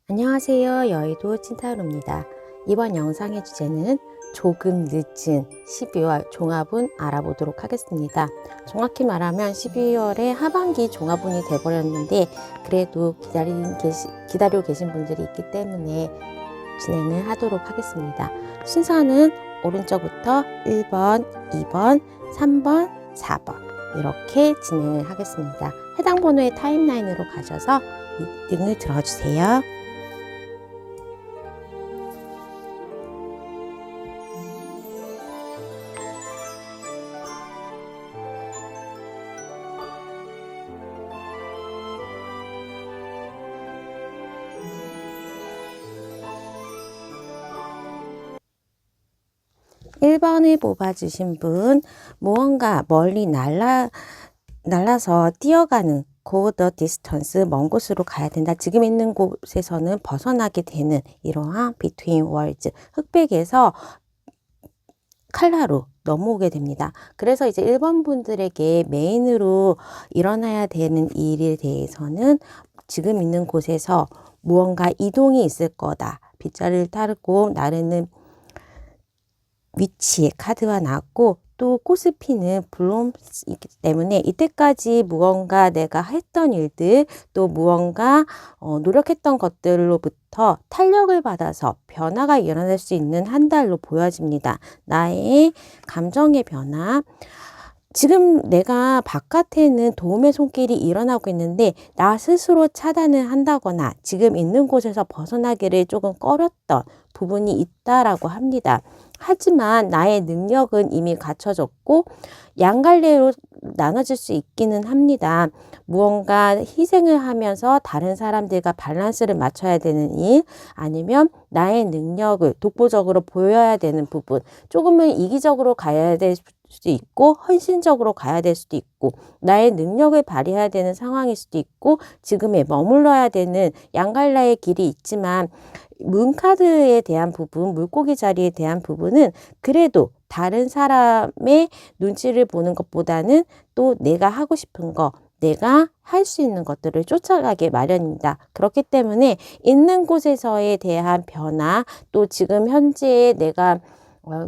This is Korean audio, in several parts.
안녕하세요. 여의도 찐타로입니다. 이번 영상의 주제는 조금 늦은 12월 종합운 알아보도록 하겠습니다. 정확히 말하면 12월의 하반기 종합운이 돼버렸는데 그래도 기다리고 계신 분들이 있기 때문에 진행을 하도록 하겠습니다. 순서는 오른쪽부터 1번, 2번, 3번, 4번 이렇게 진행을 하겠습니다. 해당 번호의 타임라인으로 가셔서 리딩을 들어주세요. 1번을 뽑아주신 분, 무언가 멀리 날아서 뛰어가는 go the distance, 먼 곳으로 가야 된다. 지금 있는 곳에서는 벗어나게 되는 이러한 between worlds, 흑백에서 칼라로 넘어오게 됩니다. 그래서 이제 1번 분들에게 메인으로 일어나야 되는 일에 대해서는 지금 있는 곳에서 무언가 이동이 있을 거다. 빗자리를 타고 나르는 위치의 카드가 나왔고, 또 꽃을 피는 블롬이기 때문에 이때까지 무언가 내가 했던 일들, 또 무언가 노력했던 것들로부터 탄력을 받아서 변화가 일어날 수 있는 한 달로 보여집니다. 나의 감정의 변화, 지금 내가 바깥에는 도움의 손길이 일어나고 있는데 나 스스로 차단을 한다거나 지금 있는 곳에서 벗어나기를 조금 꺼렸던 부분이 있다라고 합니다. 하지만 나의 능력은 이미 갖춰졌고 양갈래로 나눠질 수 있기는 합니다. 무언가 희생을 하면서 다른 사람들과 밸런스를 맞춰야 되는 일, 아니면 나의 능력을 독보적으로 보여야 되는 부분, 조금은 이기적으로 가야 될 수도 있고 헌신적으로 가야 될 수도 있고 나의 능력을 발휘해야 되는 상황일 수도 있고 지금에 머물러야 되는 양갈래의 길이 있지만 문카드에 대한 부분, 물고기 자리에 대한 부분은 그래도 다른 사람의 눈치를 보는 것보다는 또 내가 하고 싶은 거, 내가 할 수 있는 것들을 쫓아가게 마련입니다. 그렇기 때문에 있는 곳에서에 대한 변화, 또 지금 현재에 내가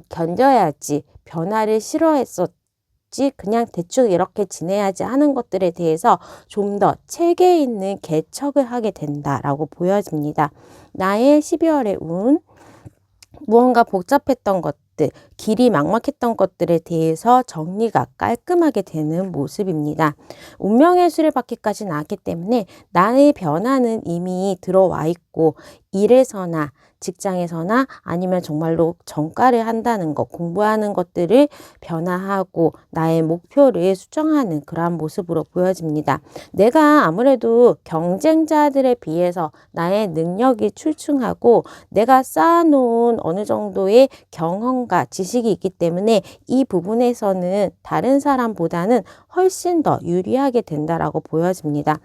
견뎌야지, 변화를 싫어했었지, 그냥 대충 이렇게 지내야지 하는 것들에 대해서 좀 더 체계 있는 개척을 하게 된다라고 보여집니다. 나의 12월의 운, 무언가 복잡했던 것들, 길이 막막했던 것들에 대해서 정리가 깔끔하게 되는 모습입니다. 운명의 수레바퀴까지 나왔기 때문에 나의 변화는 이미 들어와 있고 일에서나 직장에서나 아니면 정말로 전과를 한다는 것, 공부하는 것들을 변화하고 나의 목표를 수정하는 그러한 모습으로 보여집니다. 내가 아무래도 경쟁자들에 비해서 나의 능력이 출중하고 내가 쌓아놓은 어느 정도의 경험과 지식이 있기 때문에 이 부분에서는 다른 사람보다는 훨씬 더 유리하게 된다라고 보여집니다.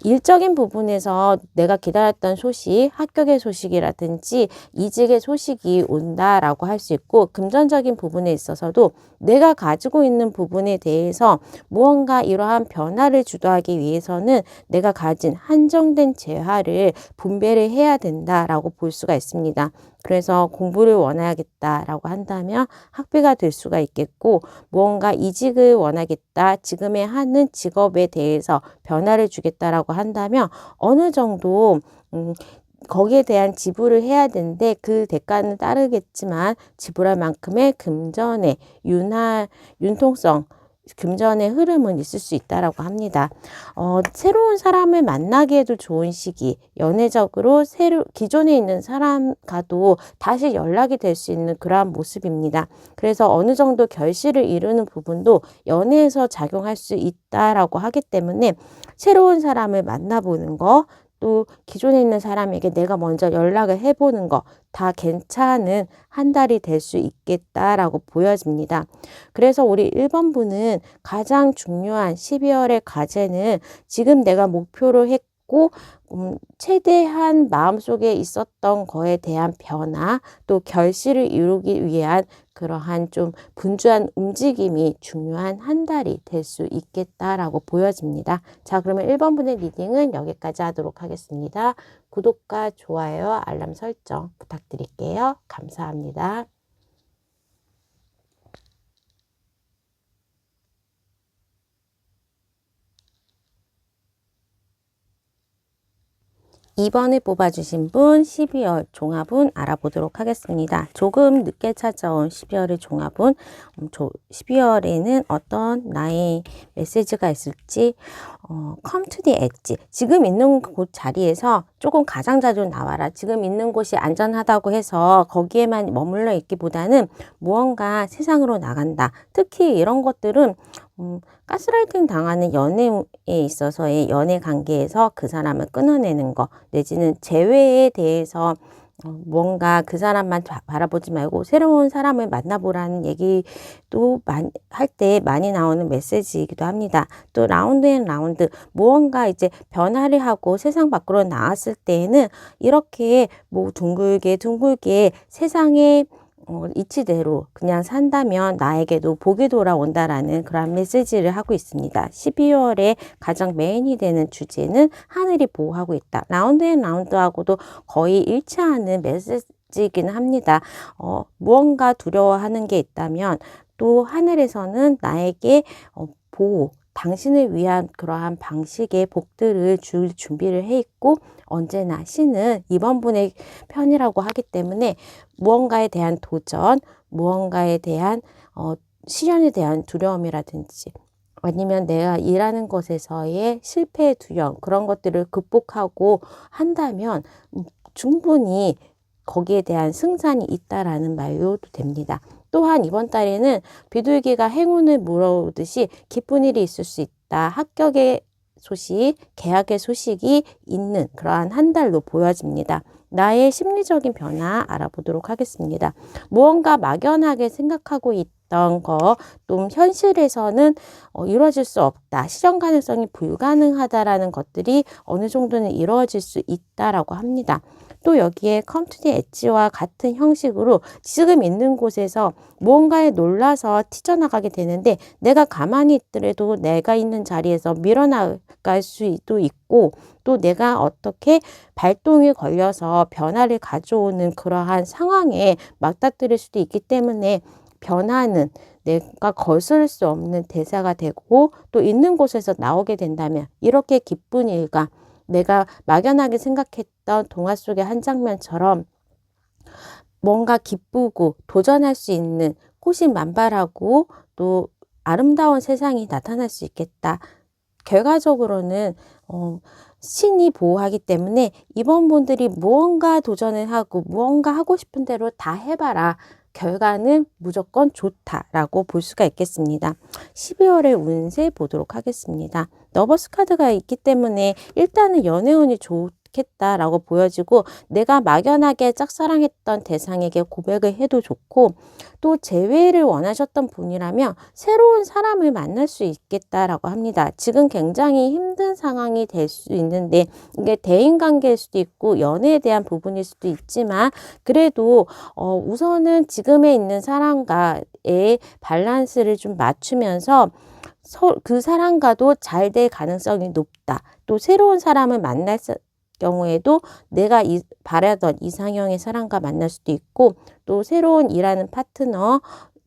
일적인 부분에서 내가 기다렸던 소식, 합격의 소식이라든지 이직의 소식이 온다라고 할 수 있고, 금전적인 부분에 있어서도 내가 가지고 있는 부분에 대해서 무언가 이러한 변화를 주도하기 위해서는 내가 가진 한정된 재화를 분배를 해야 된다라고 볼 수가 있습니다. 그래서 공부를 원하겠다라고 한다면 학비가 될 수가 있겠고, 무언가 이직을 원하겠다, 지금의 하는 직업에 대해서 변화를 주겠다라고 한다면 어느 정도 거기에 대한 지불을 해야 되는데 그 대가는 따르겠지만 지불할 만큼의 금전의 융통성, 금전의 흐름은 있을 수 있다라고 합니다. 새로운 사람을 만나기에도 좋은 시기, 연애적으로 기존에 있는 사람과도 다시 연락이 될 수 있는 그러한 모습입니다. 그래서 어느 정도 결실을 이루는 부분도 연애에서 작용할 수 있다라고 하기 때문에 새로운 사람을 만나보는 거, 또 기존에 있는 사람에게 내가 먼저 연락을 해보는 거 다 괜찮은 한 달이 될 수 있겠다라고 보여집니다. 그래서 우리 1번 분은 가장 중요한 12월의 과제는 지금 내가 목표로 했고 최대한 마음속에 있었던 거에 대한 변화, 또 결실을 이루기 위한 그러한 좀 분주한 움직임이 중요한 한 달이 될 수 있겠다라고 보여집니다. 자, 그러면 1번 분의 리딩은 여기까지 하도록 하겠습니다. 구독과 좋아요, 알람 설정 부탁드릴게요. 감사합니다. 2번을 뽑아주신 분 12월 종합운 알아보도록 하겠습니다. 조금 늦게 찾아온 12월의 종합운, 12월에는 어떤 나의 메시지가 있을지, come to the edge. 지금 있는 곳 자리에서 조금 가장자리로 나와라. 지금 있는 곳이 안전하다고 해서 거기에만 머물러 있기보다는 무언가 세상으로 나간다. 특히 이런 것들은 가스라이팅 당하는 연애에 있어서의 연애 관계에서 그 사람을 끊어내는 거, 내지는 재회에 대해서 뭔가 그 사람만 바라보지 말고 새로운 사람을 만나보라는 얘기도 할 때 많이 나오는 메시지이기도 합니다. 또 라운드 앤 라운드, 무언가 이제 변화를 하고 세상 밖으로 나왔을 때에는 이렇게 뭐 둥글게 세상에 이치대로 그냥 산다면 나에게도 복이 돌아온다라는 그런 메시지를 하고 있습니다. 12월에 가장 메인이 되는 주제는 하늘이 보호하고 있다. 라운드 앤 라운드하고도 거의 일치하는 메시지이긴 합니다. 무언가 두려워하는 게 있다면 또 하늘에서는 나에게 보호, 당신을 위한 그러한 방식의 복들을 줄 준비를 해 있고, 언제나 신은 2번 분의 편이라고 하기 때문에 무언가에 대한 도전, 무언가에 대한 시련에 대한 두려움이라든지 아니면 내가 일하는 것에서의 실패의 두려움, 그런 것들을 극복하고 한다면 충분히 거기에 대한 승산이 있다라는 말로도 됩니다. 또한 이번 달에는 비둘기가 행운을 물어오듯이 기쁜 일이 있을 수 있다. 합격의 소식, 계약의 소식이 있는 그러한 한 달로 보여집니다. 나의 심리적인 변화 알아보도록 하겠습니다. 무언가 막연하게 생각하고 있던 거, 또 현실에서는 이루어질 수 없다. 실현 가능성이 불가능하다라는 것들이 어느 정도는 이루어질 수 있다라고 합니다. 또 여기에 come to the edge와 같은 형식으로 지금 있는 곳에서 무언가에 놀라서 튀어나가게 되는데, 내가 가만히 있더라도 내가 있는 자리에서 밀어나갈 수도 있고, 또 내가 어떻게 발동이 걸려서 변화를 가져오는 그러한 상황에 맞닥뜨릴 수도 있기 때문에 변화는 내가 거스를 수 없는 대사가 되고, 또 있는 곳에서 나오게 된다면 이렇게 기쁜 일과 내가 막연하게 생각했던 동화 속의 한 장면처럼 뭔가 기쁘고 도전할 수 있는 호신만발하고 또 아름다운 세상이 나타날 수 있겠다. 결과적으로는 신이 보호하기 때문에 이번 분들이 무언가 도전을 하고 무언가 하고 싶은 대로 다 해봐라. 결과는 무조건 좋다라고 볼 수가 있겠습니다. 12월의 운세 보도록 하겠습니다. 러버스 카드가 있기 때문에 일단은 연애운이 좋겠다라고 보여지고, 내가 막연하게 짝사랑했던 대상에게 고백을 해도 좋고, 또 재회를 원하셨던 분이라면 새로운 사람을 만날 수 있겠다라고 합니다. 지금 굉장히 힘든 상황이 될 수 있는데, 이게 대인관계일 수도 있고 연애에 대한 부분일 수도 있지만, 그래도 우선은 지금에 있는 사람과의 밸런스를 좀 맞추면서 그 사람과도 잘 될 가능성이 높다. 또 새로운 사람을 만날 경우에도 내가 바라던 이상형의 사람과 만날 수도 있고, 또 새로운 일하는 파트너,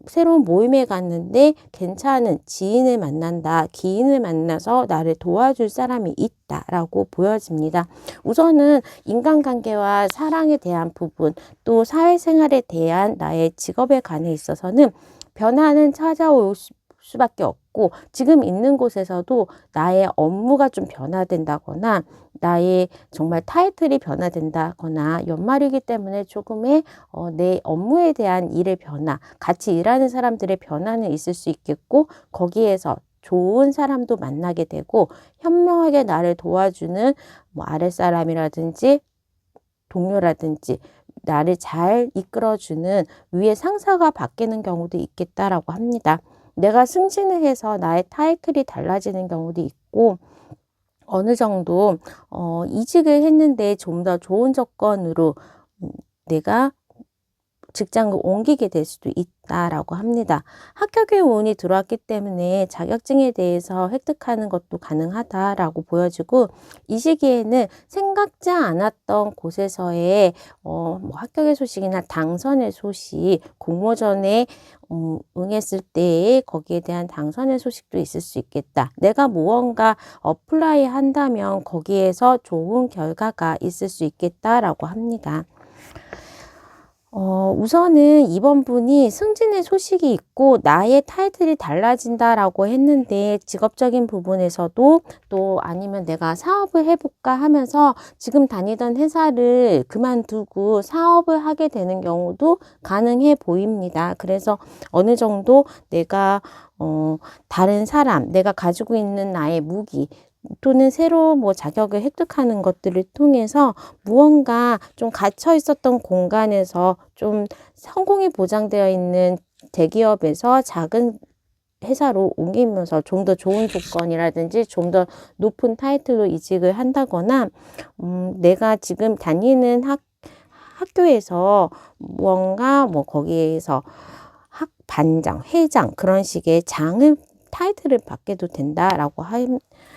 새로운 모임에 갔는데 괜찮은 지인을 만난다. 기인을 만나서 나를 도와줄 사람이 있다라고 보여집니다. 우선은 인간관계와 사랑에 대한 부분, 또 사회생활에 대한 나의 직업에 관해 있어서는 변화는 찾아올 수밖에 없고, 지금 있는 곳에서도 나의 업무가 좀 변화된다거나 나의 정말 타이틀이 변화된다거나, 연말이기 때문에 조금의 내 업무에 대한 일의 변화, 같이 일하는 사람들의 변화는 있을 수 있겠고, 거기에서 좋은 사람도 만나게 되고, 현명하게 나를 도와주는 뭐 아랫사람이라든지 동료라든지 나를 잘 이끌어주는 위의 상사가 바뀌는 경우도 있겠다라고 합니다. 내가 승진을 해서 나의 타이틀이 달라지는 경우도 있고, 어느 정도 이직을 했는데 좀 더 좋은 조건으로 내가 직장을 옮기게 될 수도 있다라고 합니다. 합격의 운이 들어왔기 때문에 자격증에 대해서 획득하는 것도 가능하다라고 보여지고, 이 시기에는 생각지 않았던 곳에서의 뭐 합격의 소식이나 당선의 소식, 공모전에 응했을 때에 거기에 대한 당선의 소식도 있을 수 있겠다. 내가 무언가 어플라이 한다면 거기에서 좋은 결과가 있을 수 있겠다라고 합니다. 우선은 이번 분이 승진의 소식이 있고 나의 타이틀이 달라진다라고 했는데, 직업적인 부분에서도 또 아니면 내가 사업을 해볼까 하면서 지금 다니던 회사를 그만두고 사업을 하게 되는 경우도 가능해 보입니다. 그래서 어느 정도 내가 다른 사람, 내가 가지고 있는 나의 무기 또는 새로 뭐 자격을 획득하는 것들을 통해서 무언가 좀 갇혀 있었던 공간에서 좀 성공이 보장되어 있는 대기업에서 작은 회사로 옮기면서 좀 더 좋은 조건이라든지 좀 더 높은 타이틀로 이직을 한다거나, 내가 지금 다니는 학교에서 무언가 뭐 거기에서 반장, 회장 그런 식의 장을 타이틀을 받게도 된다라고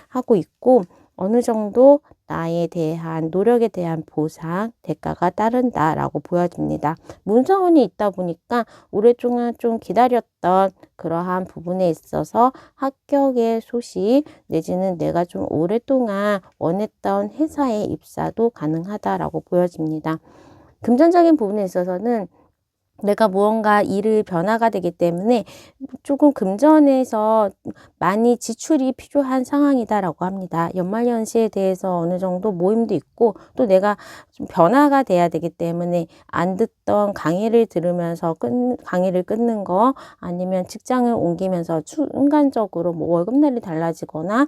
하고 있고, 어느 정도 나에 대한 노력에 대한 보상, 대가가 따른다라고 보여집니다. 문서운이 있다 보니까 오랫동안 좀 기다렸던 그러한 부분에 있어서 합격의 소식 내지는 내가 좀 오랫동안 원했던 회사에 입사도 가능하다라고 보여집니다. 금전적인 부분에 있어서는 내가 무언가 일을 변화가 되기 때문에 조금 금전에서 많이 지출이 필요한 상황이다라고 합니다. 연말연시에 대해서 어느 정도 모임도 있고, 또 내가 좀 변화가 돼야 되기 때문에 안 듣던 강의를 들으면서 강의를 끊는 거, 아니면 직장을 옮기면서 순간적으로 뭐 월급날이 달라지거나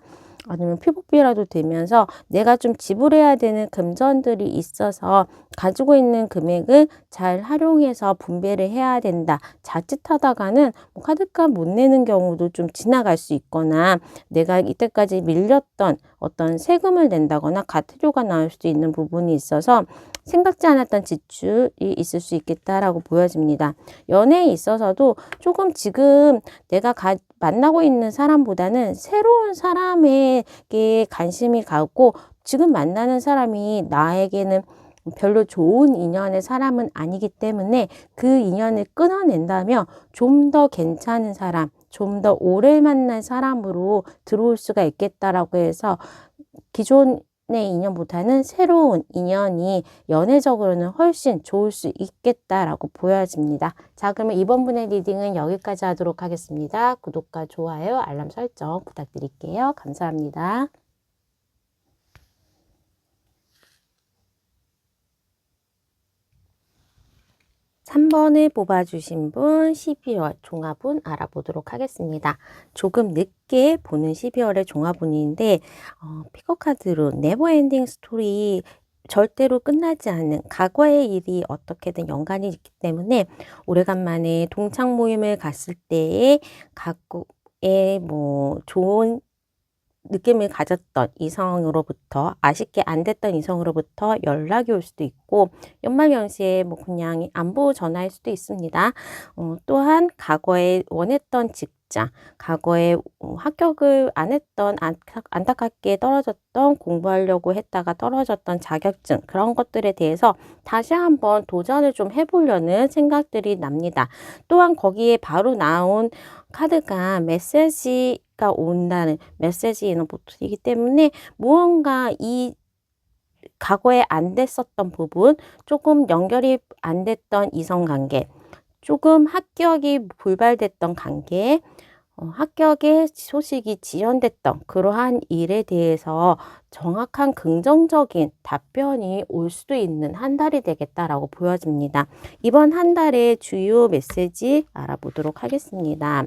아니면 피복비라도 되면서 내가 좀 지불해야 되는 금전들이 있어서 가지고 있는 금액을 잘 활용해서 분배를 해야 된다. 자칫하다가는 뭐 카드값 못 내는 경우도 좀 지나갈 수 있거나, 내가 이때까지 밀렸던 어떤 세금을 낸다거나 과태료가 나올 수도 있는 부분이 있어서 생각지 않았던 지출이 있을 수 있겠다라고 보여집니다. 연애에 있어서도 조금 지금 내가 만나고 있는 사람보다는 새로운 사람에게 관심이 가고, 지금 만나는 사람이 나에게는 별로 좋은 인연의 사람은 아니기 때문에 그 인연을 끊어낸다면 좀 더 괜찮은 사람, 좀 더 오래 만난 사람으로 들어올 수가 있겠다라고 해서, 기존의 인연보다는 새로운 인연이 연애적으로는 훨씬 좋을 수 있겠다라고 보여집니다. 자, 그러면 이번 분의 리딩은 여기까지 하도록 하겠습니다. 구독과 좋아요, 알람 설정 부탁드릴게요. 감사합니다. 3번을 뽑아주신 분 12월 종합운 알아보도록 하겠습니다. 조금 늦게 보는 12월의 종합운인데, 픽업 카드로 네버엔딩 스토리, 절대로 끝나지 않는 과거의 일이 어떻게든 연관이 있기 때문에 오래간만에 동창 모임을 갔을 때에 과거에 뭐 좋은 느낌을 가졌던 이성으로부터, 아쉽게 안 됐던 이성으로부터 연락이 올 수도 있고, 연말연시에 뭐 그냥 안부 전화일 수도 있습니다. 또한 과거에 원했던 직장, 과거에 합격을 안 했던, 안타깝게 떨어졌던, 공부하려고 했다가 떨어졌던 자격증, 그런 것들에 대해서 다시 한번 도전을 좀 해보려는 생각들이 납니다. 또한 거기에 바로 나온 카드가 메시지가 온다는 메시지 이너보트이기 때문에, 무언가 이 과거에 안 됐었던 부분, 조금 연결이 안 됐던 이성관계, 조금 합격이 불발됐던 관계, 합격의 소식이 지연됐던 그러한 일에 대해서 정확한 긍정적인 답변이 올 수도 있는 한 달이 되겠다라고 보여집니다. 이번 한 달의 주요 메시지 알아보도록 하겠습니다.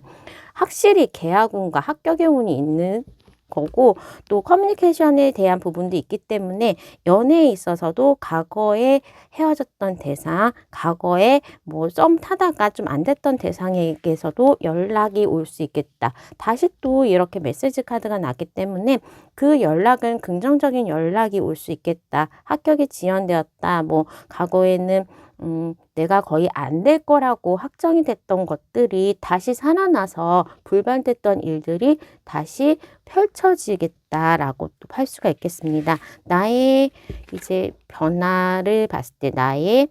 확실히 계약운과 합격의 운이 있는 거고, 또 커뮤니케이션에 대한 부분도 있기 때문에 연애에 있어서도 과거에 헤어졌던 대상, 과거에 뭐 썸 타다가 좀 안 됐던 대상에게서도 연락이 올 수 있겠다. 다시 또 이렇게 메시지 카드가 나기 때문에 그 연락은 긍정적인 연락이 올 수 있겠다. 합격이 지연되었다. 뭐 과거에는 내가 거의 안 될 거라고 확정이 됐던 것들이 다시 살아나서 불발됐던 일들이 다시 펼쳐지겠다라고 또 할 수가 있겠습니다. 나의 이제 변화를 봤을 때, 나의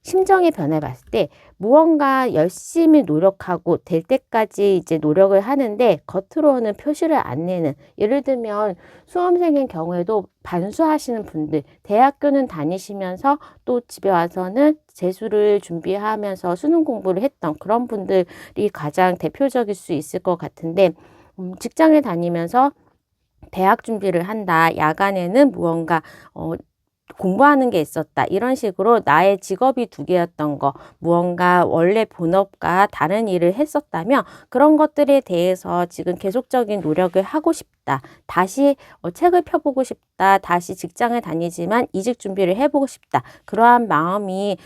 심정의 변화를 봤을 때 무언가 열심히 노력하고 될 때까지 이제 노력을 하는데 겉으로는 표시를 안 내는, 예를 들면 수험생인 경우에도 반수하시는 분들, 대학교는 다니시면서 또 집에 와서는 재수를 준비하면서 수능 공부를 했던 그런 분들이 가장 대표적일 수 있을 것 같은데, 직장에 다니면서 대학 준비를 한다. 야간에는 무언가 공부하는 게 있었다. 이런 식으로 나의 직업이 두 개였던 거, 무언가 원래 본업과 다른 일을 했었다면 그런 것들에 대해서 지금 계속적인 노력을 하고 싶다. 다시 책을 펴보고 싶다. 다시 직장을 다니지만 이직 준비를 해보고 싶다. 그러한 마음이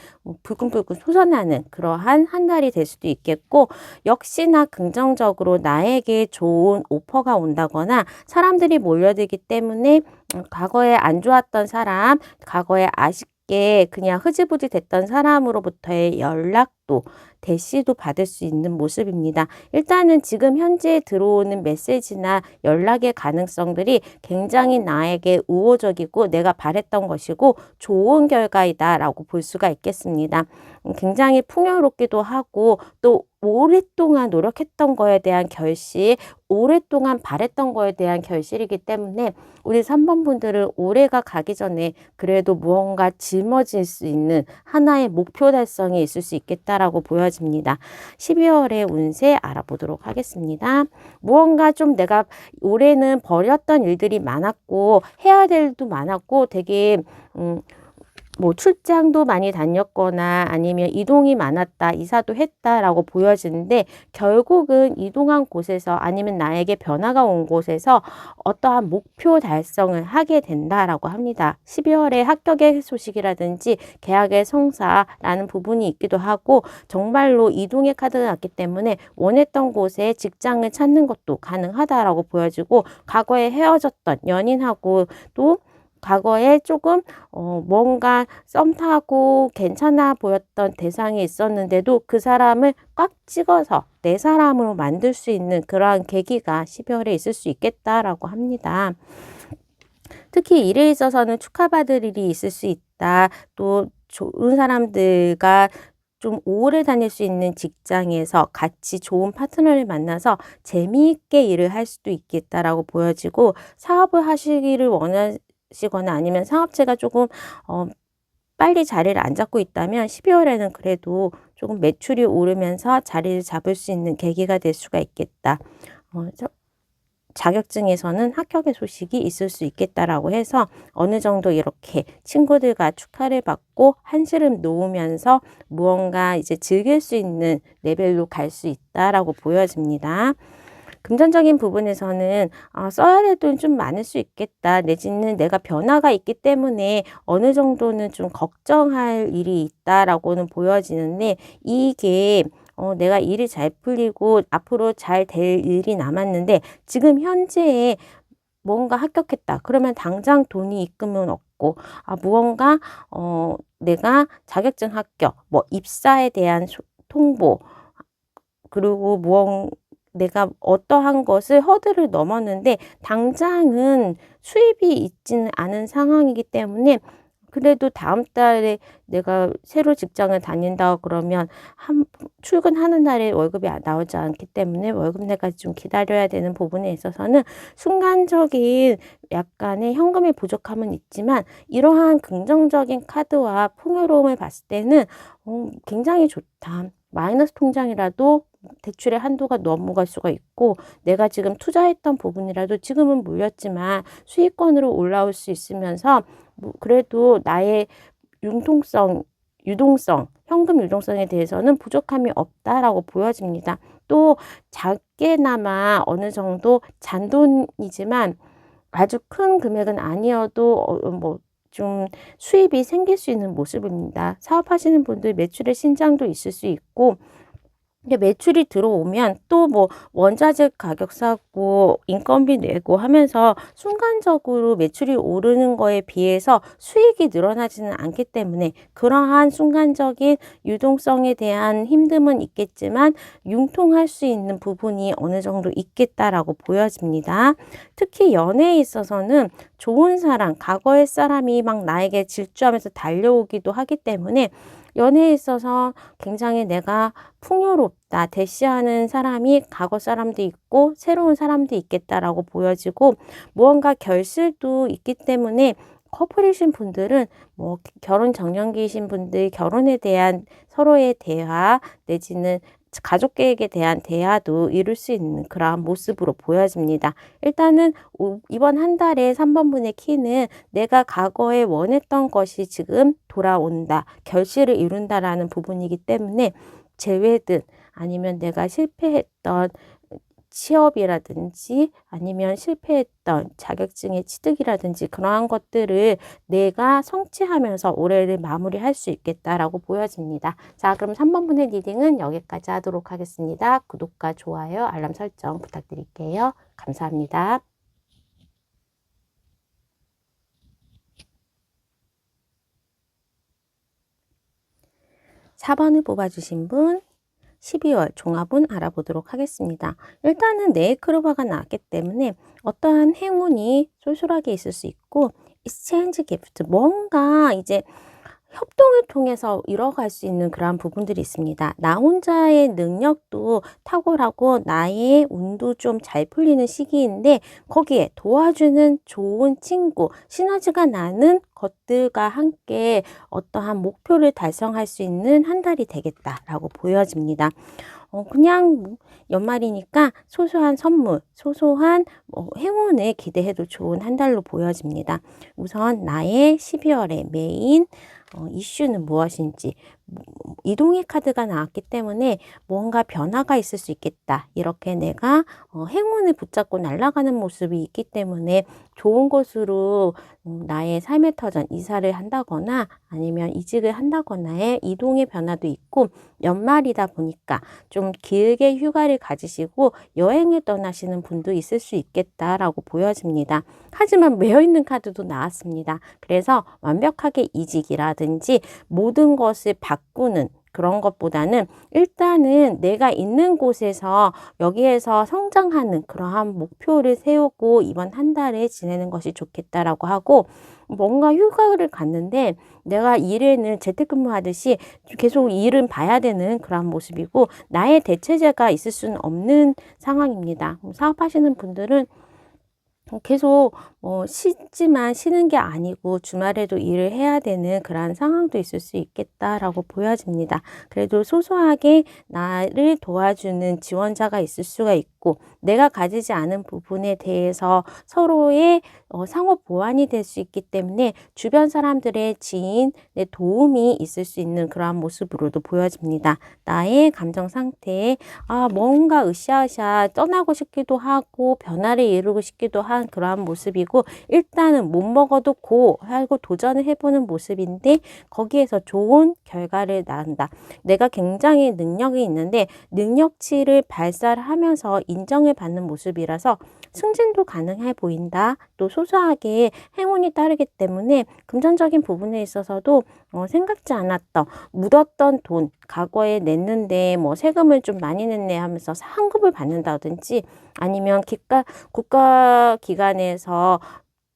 불끈불끈 솟아나는 그러한 한 달이 될 수도 있겠고, 역시나 긍정적으로 나에게 좋은 오퍼가 온다거나 사람들이 몰려들기 때문에 과거에 안 좋았던 사람, 과거에 아쉽게 그냥 흐지부지 됐던 사람으로부터의 연락도, 대시도 받을 수 있는 모습입니다. 일단은 지금 현재 들어오는 메시지나 연락의 가능성들이 굉장히 나에게 우호적이고 내가 바랬던 것이고 좋은 결과이다라고 볼 수가 있겠습니다. 굉장히 풍요롭기도 하고 또 오랫동안 노력했던 거에 대한 결실, 오랫동안 바랬던 거에 대한 결실이기 때문에 우리 3번 분들은 올해가 가기 전에 그래도 무언가 짊어질 수 있는 하나의 목표 달성이 있을 수 있겠다라고 보여집니다. 12월의 운세 알아보도록 하겠습니다. 무언가 좀 내가 올해는 버렸던 일들이 많았고 해야 될 일도 많았고 되게 뭐 출장도 많이 다녔거나 아니면 이동이 많았다, 이사도 했다라고 보여지는데 결국은 이동한 곳에서 아니면 나에게 변화가 온 곳에서 어떠한 목표 달성을 하게 된다라고 합니다. 12월에 합격의 소식이라든지 계약의 성사라는 부분이 있기도 하고 정말로 이동의 카드가 났기 때문에 원했던 곳에 직장을 찾는 것도 가능하다라고 보여지고, 과거에 헤어졌던 연인하고 또 과거에 조금 뭔가 썸 타고 괜찮아 보였던 대상이 있었는데도 그 사람을 꽉 찍어서 내 사람으로 만들 수 있는 그러한 계기가 12월에 있을 수 있겠다라고 합니다. 특히 일에 있어서는 축하받을 일이 있을 수 있다. 또 좋은 사람들과 좀 오래 다닐 수 있는 직장에서 같이 좋은 파트너를 만나서 재미있게 일을 할 수도 있겠다라고 보여지고, 사업을 하시기를 원하시거나 아니면 사업체가 조금 빨리 자리를 안 잡고 있다면 12월에는 그래도 조금 매출이 오르면서 자리를 잡을 수 있는 계기가 될 수가 있겠다. 자격증에서는 합격의 소식이 있을 수 있겠다라고 해서 어느 정도 이렇게 친구들과 축하를 받고 한시름 놓으면서 무언가 이제 즐길 수 있는 레벨로 갈 수 있다라고 보여집니다. 금전적인 부분에서는 써야 될 돈이 좀 많을 수 있겠다. 내지는 내가 변화가 있기 때문에 어느 정도는 좀 걱정할 일이 있다라고는 보여지는데, 이게 내가 일이 잘 풀리고 앞으로 잘 될 일이 남았는데 지금 현재에 뭔가 합격했다. 그러면 당장 돈이 입금은 없고, 무언가 내가 자격증 합격, 뭐 입사에 대한 통보, 그리고 내가 어떠한 것을 허들을 넘었는데 당장은 수입이 있지는 않은 상황이기 때문에, 그래도 다음 달에 내가 새로 직장을 다닌다 그러면 출근하는 날에 월급이 나오지 않기 때문에 월급 내까지 좀 기다려야 되는 부분에 있어서는 순간적인 약간의 현금의 부족함은 있지만, 이러한 긍정적인 카드와 풍요로움을 봤을 때는 굉장히 좋다. 마이너스 통장이라도 대출의 한도가 넘어갈 수가 있고, 내가 지금 투자했던 부분이라도 지금은 물렸지만 수익권으로 올라올 수 있으면서 그래도 나의 융통성, 유동성, 현금 유동성에 대해서는 부족함이 없다라고 보여집니다. 또 작게나마 어느 정도 잔돈이지만 아주 큰 금액은 아니어도 좀 수입이 생길 수 있는 모습입니다. 사업하시는 분들 매출의 신장도 있을 수 있고, 근데 매출이 들어오면 또 뭐 원자재 가격 싸고 인건비 내고 하면서 순간적으로 매출이 오르는 거에 비해서 수익이 늘어나지는 않기 때문에 그러한 순간적인 유동성에 대한 힘듦은 있겠지만 융통할 수 있는 부분이 어느 정도 있겠다라고 보여집니다. 특히 연애에 있어서는 좋은 사람, 과거의 사람이 막 나에게 질주하면서 달려오기도 하기 때문에 연애에 있어서 굉장히 내가 풍요롭다, 대시하는 사람이 과거 사람도 있고 새로운 사람도 있겠다라고 보여지고 무언가 결실도 있기 때문에 커플이신 분들은 뭐 결혼 정년기이신 분들 결혼에 대한 서로의 대화 내지는 가족 계획에 대한 대화도 이룰 수 있는 그러한 모습으로 보여집니다. 일단은 이번 한 달에 3번 분의 키는 내가 과거에 원했던 것이 지금 돌아온다, 결실을 이룬다라는 부분이기 때문에 재회든 아니면 내가 실패했던 취업이라든지 아니면 실패했던 자격증의 취득이라든지 그러한 것들을 내가 성취하면서 올해를 마무리할 수 있겠다라고 보여집니다. 자, 그럼 3번 분의 리딩은 여기까지 하도록 하겠습니다. 구독과 좋아요, 알람 설정 부탁드릴게요. 감사합니다. 4번을 뽑아주신 분 12월 종합운 알아보도록 하겠습니다. 일단은 네이크로바가 나왔기 때문에 어떠한 행운이 쏠쏠하게 있을 수 있고 익스체인지 기프트 뭔가 이제 협동을 통해서 이뤄갈 수 있는 그러한 부분들이 있습니다. 나 혼자의 능력도 탁월하고 나의 운도 좀 잘 풀리는 시기인데 거기에 도와주는 좋은 친구, 시너지가 나는 것들과 함께 어떠한 목표를 달성할 수 있는 한 달이 되겠다라고 보여집니다. 그냥 연말이니까 소소한 선물, 소소한 행운을 기대해도 좋은 한 달로 보여집니다. 우선 나의 12월의 메인 이슈는 무엇인지 이동의 카드가 나왔기 때문에 뭔가 변화가 있을 수 있겠다. 이렇게 내가 행운을 붙잡고 날아가는 모습이 있기 때문에 좋은 곳으로 나의 삶의 터전 이사를 한다거나 아니면 이직을 한다거나의 이동의 변화도 있고 연말이다 보니까 좀 길게 휴가를 가지시고 여행을 떠나시는 분도 있을 수 있겠다라고 보여집니다. 하지만 매여있는 카드도 나왔습니다. 그래서 완벽하게 이직이라든지 모든 것을 바꾸는 그런 것보다는 일단은 내가 있는 곳에서 여기에서 성장하는 그러한 목표를 세우고 이번 한 달에 지내는 것이 좋겠다라고 하고 뭔가 휴가를 갔는데 내가 일에는 재택근무하듯이 계속 일은 봐야 되는 그런 모습이고 나의 대체제가 있을 수는 없는 상황입니다. 사업하시는 분들은 계속 쉬지만 쉬는 게 아니고 주말에도 일을 해야 되는 그런 상황도 있을 수 있겠다라고 보여집니다. 그래도 소소하게 나를 도와주는 지원자가 있을 수가 있고 내가 가지지 않은 부분에 대해서 서로의 상호 보완이 될 수 있기 때문에 주변 사람들의 지인의 도움이 있을 수 있는 그러한 모습으로도 보여집니다. 나의 감정 상태에 뭔가 으쌰으쌰 떠나고 싶기도 하고 변화를 이루고 싶기도 한 그러한 모습이고 일단은 못 먹어도 고 하고 도전을 해보는 모습인데 거기에서 좋은 결과를 낳는다. 내가 굉장히 능력이 있는데 능력치를 발사를 하면서 인정을 받는 모습이라서 승진도 가능해 보인다. 또 소소하게 행운이 따르기 때문에 금전적인 부분에 있어서도 생각지 않았던 묻었던 돈 과거에 냈는데 뭐 세금을 좀 많이 냈네 하면서 환급을 받는다든지 아니면 국가기관에서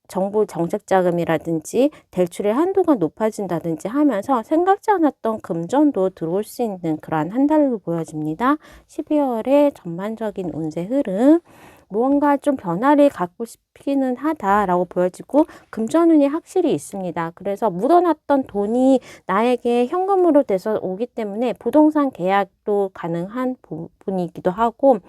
정부 정책자금이라든지 대출의 한도가 높아진다든지 하면서 생각지 않았던 금전도 들어올 수 있는 그러한 한 달로 보여집니다. 12월의 전반적인 운세 흐름 무언가 좀 변화를 갖고 싶기는 하다라고 보여지고 금전운이 확실히 있습니다. 그래서 묻어놨던 돈이 나에게 현금으로 돼서 오기 때문에 부동산 계약도 가능한 부분이기도 하고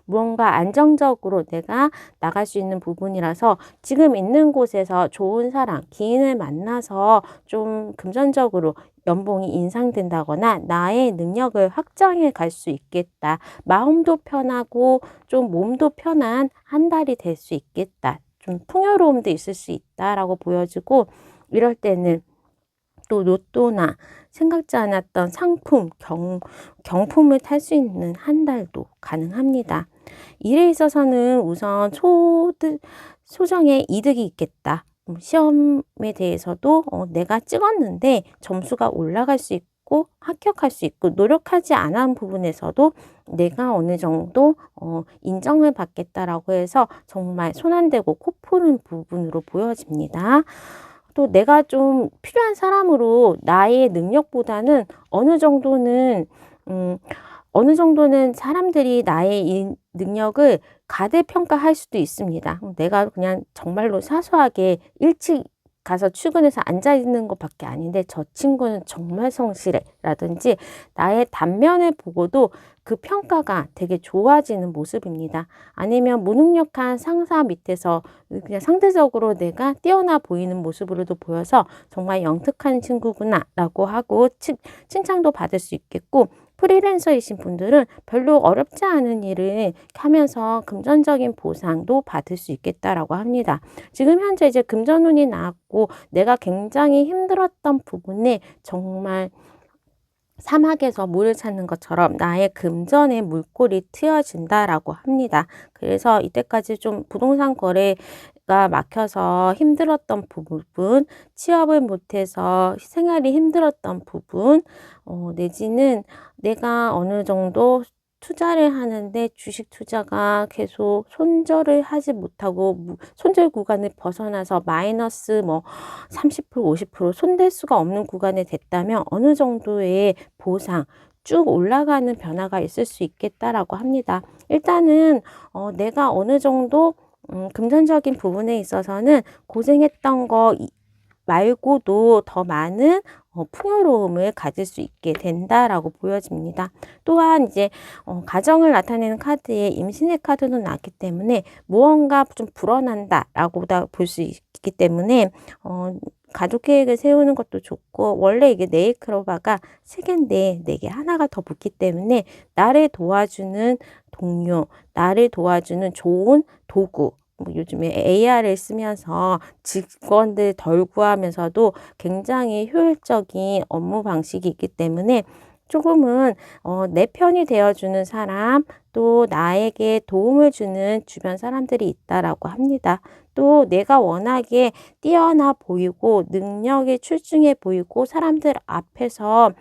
무언가 안정적으로 내가 나갈 수 있는 부분이라서 지금 있는 곳에서 좋은 사람, 기인을 만나서 좀 금전적으로 연봉이 인상된다거나 나의 능력을 확장해 갈 수 있겠다. 마음도 편하고 좀 몸도 편한 한 달이 될 수 있겠다. 좀 풍요로움도 있을 수 있다라고 보여지고 이럴 때는 또 로또나 생각지 않았던 상품, 경품을 탈 수 있는 한 달도 가능합니다. 일에 있어서는 우선 소정의 이득이 있겠다. 시험에 대해서도 내가 찍었는데 점수가 올라갈 수 있고 합격할 수 있고 노력하지 않은 부분에서도 내가 어느 정도 인정을 받겠다라고 해서 정말 손 안 대고 코 푸는 부분으로 보여집니다. 또 내가 좀 필요한 사람으로 나의 능력보다는 어느 정도는 사람들이 나의 이 능력을 가대평가할 수도 있습니다. 내가 그냥 정말로 사소하게 일찍 가서 출근해서 앉아 있는 것밖에 아닌데 저 친구는 정말 성실해 라든지 나의 단면을 보고도 그 평가가 되게 좋아지는 모습입니다. 아니면 무능력한 상사 밑에서 그냥 상대적으로 내가 뛰어나 보이는 모습으로도 보여서 정말 영특한 친구구나 라고 하고 칭찬도 받을 수 있겠고, 프리랜서이신 분들은 별로 어렵지 않은 일을 하면서 금전적인 보상도 받을 수 있겠다라고 합니다. 지금 현재 이제 금전운이 나왔고 내가 굉장히 힘들었던 부분에 정말 사막에서 물을 찾는 것처럼 나의 금전의 물꼬리 트여진다라고 합니다. 그래서 이때까지 좀 부동산 거래가 막혀서 힘들었던 부분, 취업을 못해서 생활이 힘들었던 부분, 내지는 내가 어느 정도 투자를 하는데 주식 투자가 계속 손절을 하지 못하고 손절 구간을 벗어나서 마이너스 30% 50% 손댈 수가 없는 구간에 됐다면 어느 정도의 보상, 쭉 올라가는 변화가 있을 수 있겠다라고 합니다. 일단은 내가 어느 정도 금전적인 부분에 있어서는 고생했던 거 말고도 더 많은 풍요로움을 가질 수 있게 된다라고 보여집니다. 또한 이제 가정을 나타내는 카드에 임신의 카드도 나왔기 때문에 무언가 좀 불어난다라고 볼 수 있기 때문에 가족 계획을 세우는 것도 좋고, 원래 이게 네일크로바가 3개인데 4개 하나가 더 붙기 때문에 나를 도와주는 동료, 나를 도와주는 좋은 도구, 요즘에 AR을 쓰면서 직원들 덜 구하면서도 굉장히 효율적인 업무 방식이 있기 때문에 조금은 내 편이 되어주는 사람, 또 나에게 도움을 주는 주변 사람들이 있다라고 합니다. 또 내가 워낙에 뛰어나 보이고 능력이 출중해 보이고 사람들 앞에서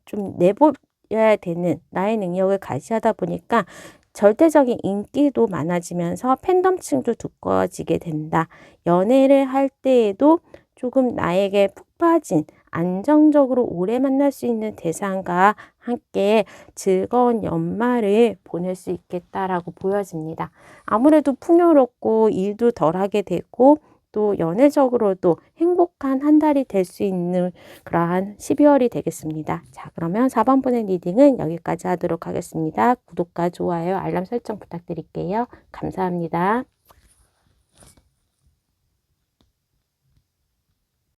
좀 내보여야 되는 나의 능력을 가시하다 보니까 절대적인 인기도 많아지면서 팬덤층도 두꺼워지게 된다. 연애를 할 때에도 조금 나에게 푹 빠진 안정적으로 오래 만날 수 있는 대상과 함께 즐거운 연말을 보낼 수 있겠다라고 보여집니다. 아무래도 풍요롭고 일도 덜하게 되고 또 연애적으로도 행복한 한 달이 될 수 있는 그러한 12월이 되겠습니다. 자, 그러면 4번 분의 리딩은 여기까지 하도록 하겠습니다. 구독과 좋아요, 알람 설정 부탁드릴게요. 감사합니다.